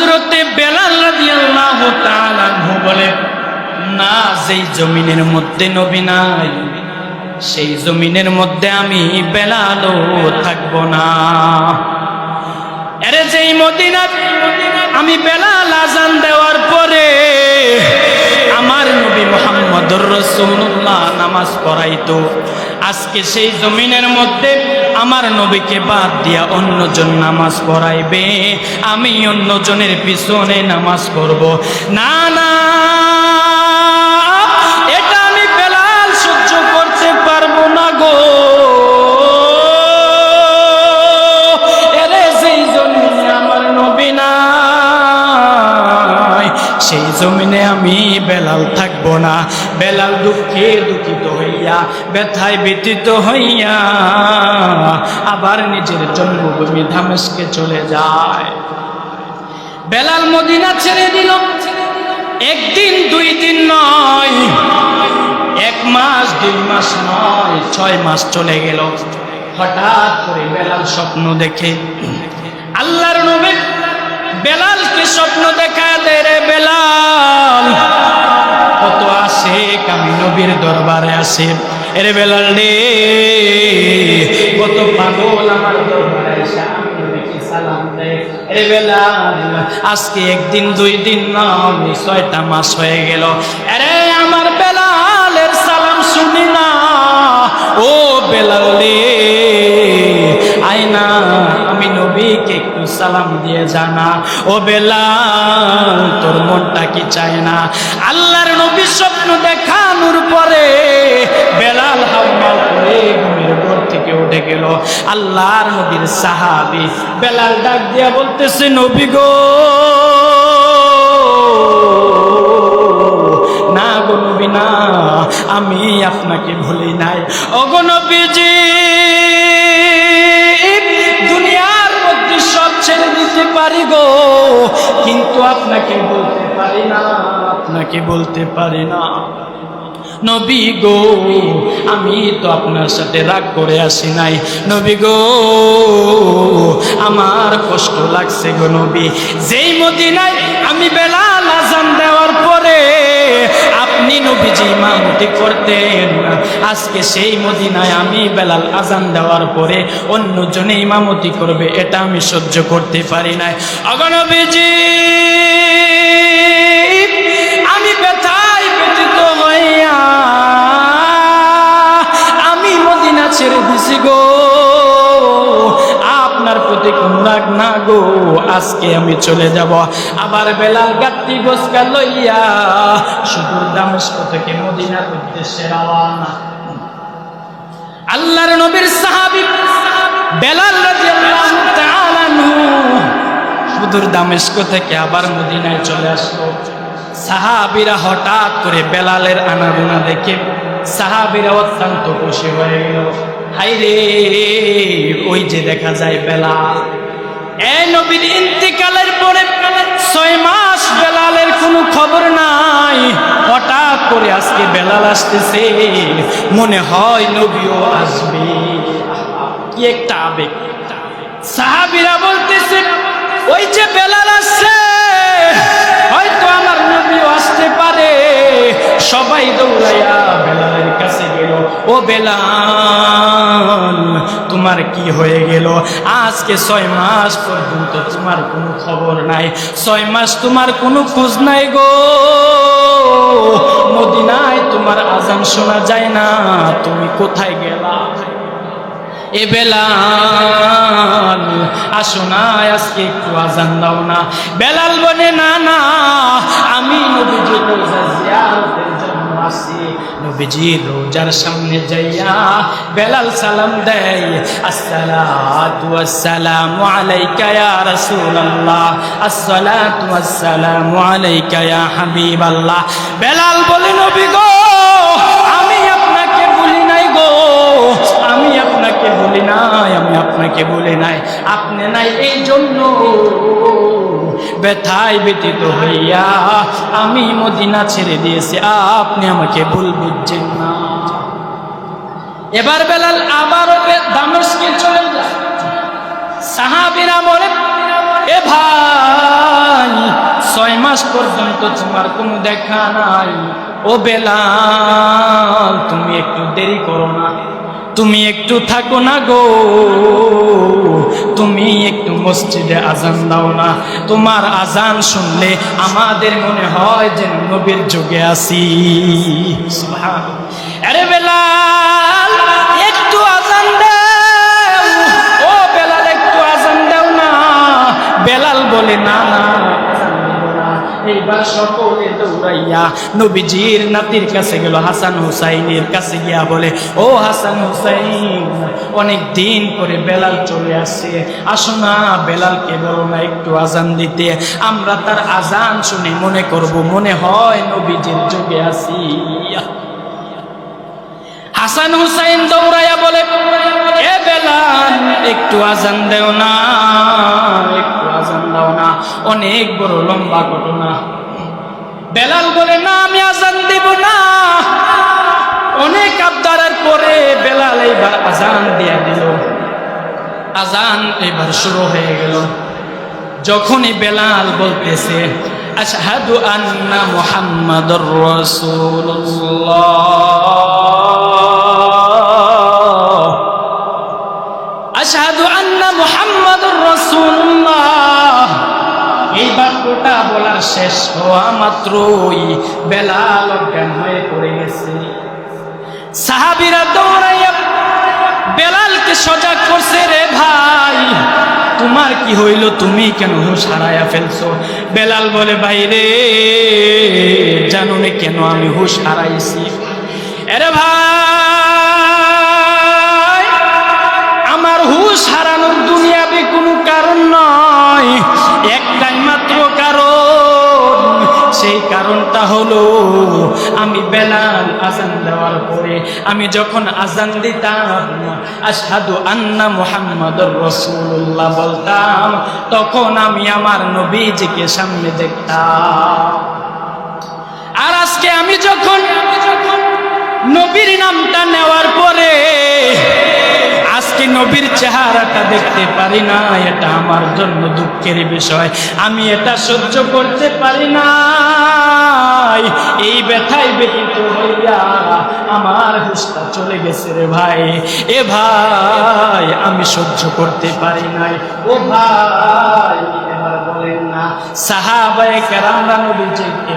হযরতে বেলাল রাদিয়াল্লাহু তাআলা আনহু বলে, না, যেই জমিনের মধ্যে নবী নাই সেই জমিনের মধ্যে আমি বেলালও থাকব না। আরে যেই মদিনাত আমি বেলাল আজান দেওয়ার পরে আমার নবী মুহাম্মদুর রাসূলুল্লাহ নামাজ পড়াইতো, আজকে সেই জমিনের মধ্যে আমার নবীকে বাদ দিয়া অন্যজন নামাজ পড়াইবে, আমি অন্যজনের পিছনে নামাজ পড়ব না। না, এটা আমি বেলাল সহ্য করতে পারবো না গো। এরে যেই জমিনে আমার নবী নাই সেই জমিনে আমি বেলাল থাকবো না। বেলাল দুঃখে দুঃখিত হইয়া, ব্যথায় ব্যথিত হইয়া আবার নিজের জন্মভূমি দামেস্কে চলে যায়। বেলাল মদিনা ছেড়ে দিল। একদিন দুই দিন নয়, 1 মাস 2 মাস নয়, 6 মাস চলে গেল। হঠাৎ করে বেলাল স্বপ্ন দেখে। আল্লাহর নবী বেলালকে স্বপ্ন দেখায় দেয়, রে বেলাল, কত আসে আমি নবীর দরবারে আসে। এরে বেলাল রে, কত পাগল আমার দরবারে আসে, আমি নবীকে সালাম দেয়। এরে বেলাল, আজকে 1 দিন 2 দিন নয়, 6টা মাস হয়ে গেল। আরে আমার বেলালের সালাম শুনি না। ও বেলাল রে, আয়না আমি নবীকে একটু সালাম দিয়ে জানা। ও বেলাল, তোর মনটা কি চায় না? আল্লাহর নবী স্বপ্ন দেখানোর পরে বেলাল হাওমাও করে ঘুমের ঘর থেকে উঠে গেল। আল্লাহর নবীর সাহাবী বেলাল ডাক দিয়া বলতেছে, নবী গো, না গো নবী না, আমি আপনাকে ভুলি নাই। ওগো নবীজি, দুনিয়ার মধ্যে সব ছেড়ে দিতে পারি গো, কিন্তু আপনাকে বলতে পারি না, আপনাকে বলতে পারি না। নবী গো, আমি তো আপনার সাথে রাগ করে আসি নাই। নবী গো, আমার কষ্ট লাগছে গো নবী। যেই মদিনায় আমি বেলাল আজান দেওয়ার পরে আপনি নবীজি ইমামতি করতেন, আজকে সেই মদিনায় আমি বেলাল আজান দেওয়ার পরে অন্যজনে ইমামতি করবে, এটা আমি সহ্য করতে পারি নাই। ওগো নবীজি, আমি ব্যথায় ব্যথিত হইয়া আমি মদিনা ছেড়ে দিছি গো। আপনার প্রতি কোনো রাগ না গো, আজকে আমি চলে যাব। আবার বেলাল গাত্তি বসকা লইয়া সুদূর দামেস্ক থেকে মদিনার উদ্দেশ্যে রওনা। আল্লাহর নবীর সাহাবী বেলাল রাদিয়াল্লাহু তাআলা আনহু সুদূর দামেস্ক থেকে আবার মদিনায় চলে আসলো। সাহাবীরা হঠাৎ করে বেলালের আনাগোনা দেখে সাহাবীরা অত্যন্ত খুশি হয়ে গেল। হায়রে, ওই যে দেখা যায় বেলাল। এই নবীর ইন্তিকালের পরে 6 মাস বেলালের কোনো খবর নাই। হঠাৎ করে আজকে বেলাল আসতেছে, মনে হয় নবীও আসবে। কি একটা আবেগ! সাহাবীরা বলতেছে, ওই যে বেলাল আসছে, হয়তো আমার নবীও আসতে পারে। সবাই দৌড়াইয়া বেলালের কাছে গেল। ও বেলাল, তোমার কি হয়ে গেল? আজকে 6 মাস পর্যন্ত তোমার কোনো খবর নাই, 6 মাস তোমার কোনো খোঁজ নাই গো। মদিনায় তোমার আজান শোনা যায় না, তুমি কোথায় গেলা? এ বেলাল, আসো না, আজকে একটু আজান দাও না। বেলাল বলে, না না, আমি নবীজির রোজা জিয়ারতের জন্য আসি। নবীজির রোজার সামনে যাইয়া বেলাল সালাম দেয়, আসসালাতু ওয়াসসালামু আলাইকা ইয়া রাসূলুল্লাহ, আসসালাতু ওয়াসসালামু আলাইকা ইয়া হাবিবাল্লাহ। বেলাল বলে, নবী গো, আমি আপনাকে ভুলি নাই গো, আমি আপনাকে ভুলি নাই, আমি আপনাকে ভুলি নাই। আপনি নাই এই জন্য ব্যথায় ব্যথিত হইয়া আমি মদিনা ছেড়ে দিয়েছি, আপনি আমাকে ভুল বুঝছেন না। এবার বেলাল আবারও দামেস্কে চলে যায়। সাহাবীরা বলে, এ ভাই, নাই, 6 মাস পর্যন্ত তোমার কোনো দেখা নাই। ও বেলাল, তুমি একটু দেরি করো না, তুমি একটু থাকো না গো, তুমি একটু মসজিদে আজান দাও না। তোমার আজান শুনলে আমাদের মনে হয় যে নবীর যুগে আছি। সুবহানাল্লাহ। আরে বেলাল, একটু আজান দাও, ও বেলাল একটু আজান দাও না। বেলাল বলে না না, এইবার সকলে দৌড়াইয়া নবীজির নাতির কাছে গেল, হাসান হুসাইনের কাছে গিয়া বলে, ও হাসান হুসাইন, অনেক দিন পরে বেলাল চলে আসছে, আসো না বেলালকে বলো না একটু আজান দিতে, আমরা তার আজান শুনে মনে করব মনে হয় নবীজির যুগে আছি। হাসান হুসাইন দৌড়াইয়া বলে, এ বেলাল একটু আজান দেও না, একটু আজান দাও না। অনেক বড় লম্বা ঘটনা। বেলাল বলে, না আমি আজান দেব না। অনেক আবদারের পরে বেলাল এইবার আজান দিয়া দিল। আজান এবার শুরু হয়ে গেল। যখনই বেলাল বলতেছে, আশহাদু আন্না মুহাম্মাদুর রাসূলুল্লাহ, আশহাদু আন্না মুহাম্মাদুর রাসূলুল্লাহ, এই বাক্যটা বলার শেষ হওয়া মাত্রই বেলাল অজ্ঞান হয়ে পড়ে গেছে। সাহাবীরা দৌড়াইয়া বেলালকে সজাগ করছে, রে ভাই তোমার কি হইল, তুমি কেন হুঁশ হারাইয়া ফেলছো? বেলাল বলে, ভাই রে জানো না কেন আমি হুঁশ হারাইছি? আরে ভাই, আমার হুঁশ হারানোর দুনিয়াবি কোনো কারণ নয়, একটাই মাত্র কারণ। সেই কারণটা হলো আমি বেলাল আজান দেওয়ার পরে আমি যখন আজান দিতাম আশহাদু আন্না মুহাম্মাদুর রাসূলুল্লাহ বলতাম, তখন আমি আমার নবীজিকে সামনে দেখতাম। আর আজকে আমি যখন নবীর নামটা নেওয়ার পরে আজকে নবীর চেহারাটা দেখতে পারি না, এটা আমার জন্য দুঃখের বিষয়। আমি এটা সহ্য করতে পারি না, এই ব্যথায় ব্যথিত হইয়া আমার হুঁশটা চলে গেছে রে ভাই। এ ভাই আমি সহ্য করতে পারি নাই। ও ভাই এবার বলেন না, সাহাবায়ে কেরামরা নবীজিকে